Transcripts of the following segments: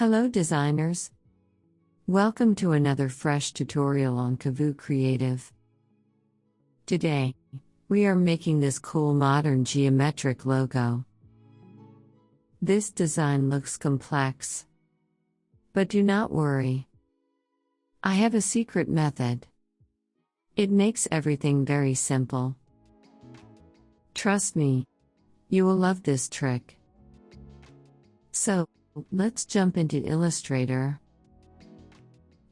Hello designers! Welcome to another fresh tutorial on Kavu Creative. Today, we are making this cool modern geometric logo. This design looks complex. But do not worry. I have a secret method. It makes everything very simple. Trust me, you will love this trick. So, let's jump into Illustrator.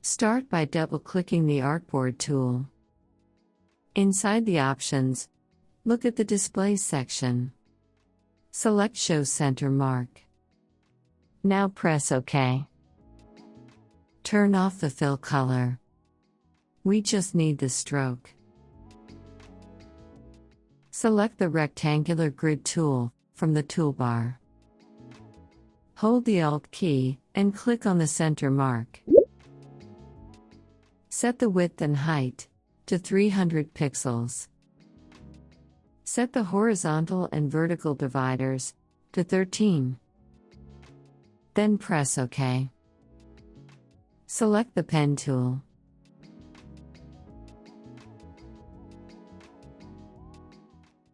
Start by double-clicking the artboard tool. Inside the options, look at the Display section. Select Show Center Mark. Now press OK. Turn off the fill color. We just need the stroke. Select the rectangular grid tool from the toolbar. Hold the Alt key and click on the center mark. Set the width and height to 300 pixels. Set the horizontal and vertical dividers to 13. Then press OK. Select the pen tool.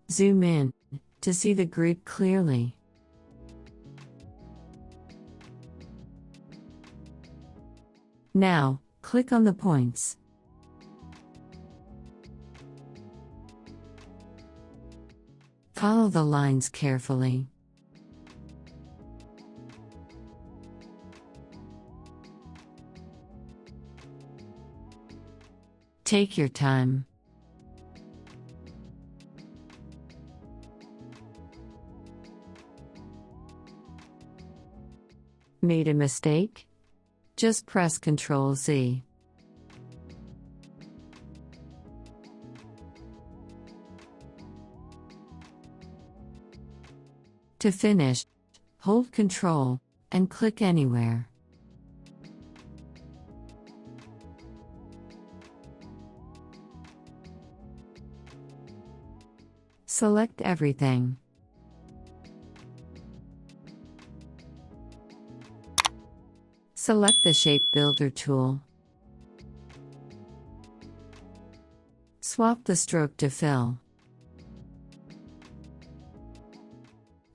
Zoom in to see the grid clearly. Now, click on the points. Follow the lines carefully. Take your time. Made a mistake? Just press Ctrl-Z. To finish, hold Ctrl and click anywhere. Select everything. Select the Shape Builder tool. Swap the stroke to fill.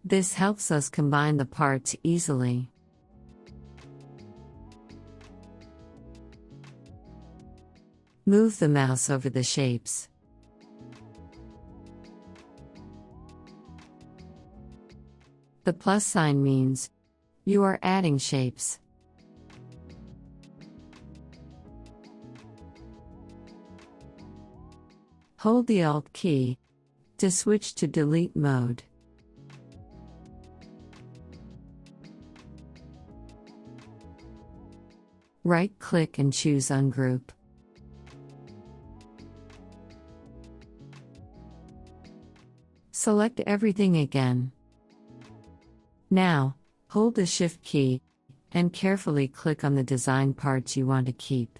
This helps us combine the parts easily. Move the mouse over the shapes. The plus sign means you are adding shapes. Hold the Alt key to switch to delete mode. Right-click and choose Ungroup. Select everything again. Now, hold the Shift key and carefully click on the design parts you want to keep.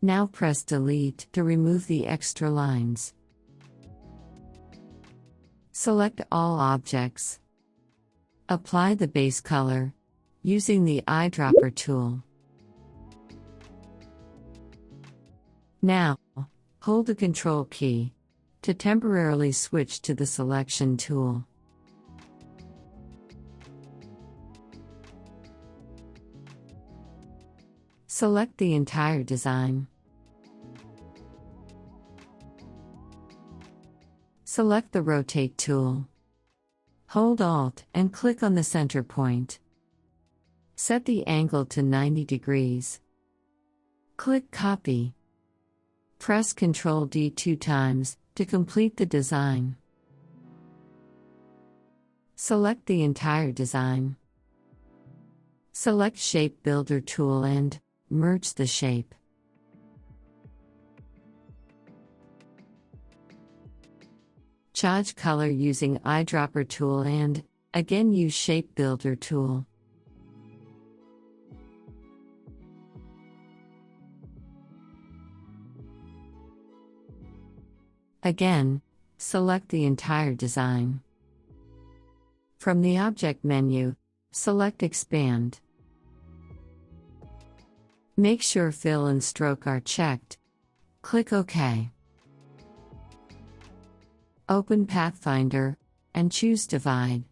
Now press Delete to remove the extra lines. Select all objects. Apply the base color using the eyedropper tool. Now, hold the Control key to temporarily switch to the Selection tool. Select the entire design. Select the Rotate tool. Hold Alt and click on the center point. Set the angle to 90 degrees. Click Copy. Press Ctrl-D 2 times to complete the design. Select the entire design. Select Shape Builder tool and merge the shape. Change color using eyedropper tool and, again, use Shape Builder tool. Again, select the entire design. From the Object menu, select Expand. Make sure Fill and Stroke are checked. Click OK. Open Pathfinder, and choose Divide.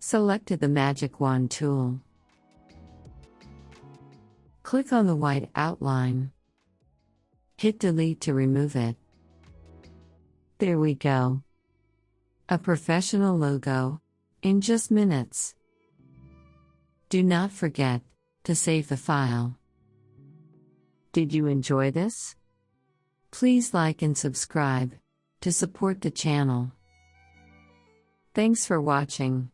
Select the Magic Wand tool. Click on the white outline. Hit Delete to remove it. There we go. A professional logo, in just minutes. Do not forget to save the file. Did you enjoy this? Please like and subscribe to support the channel. Thanks for watching.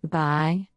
Bye.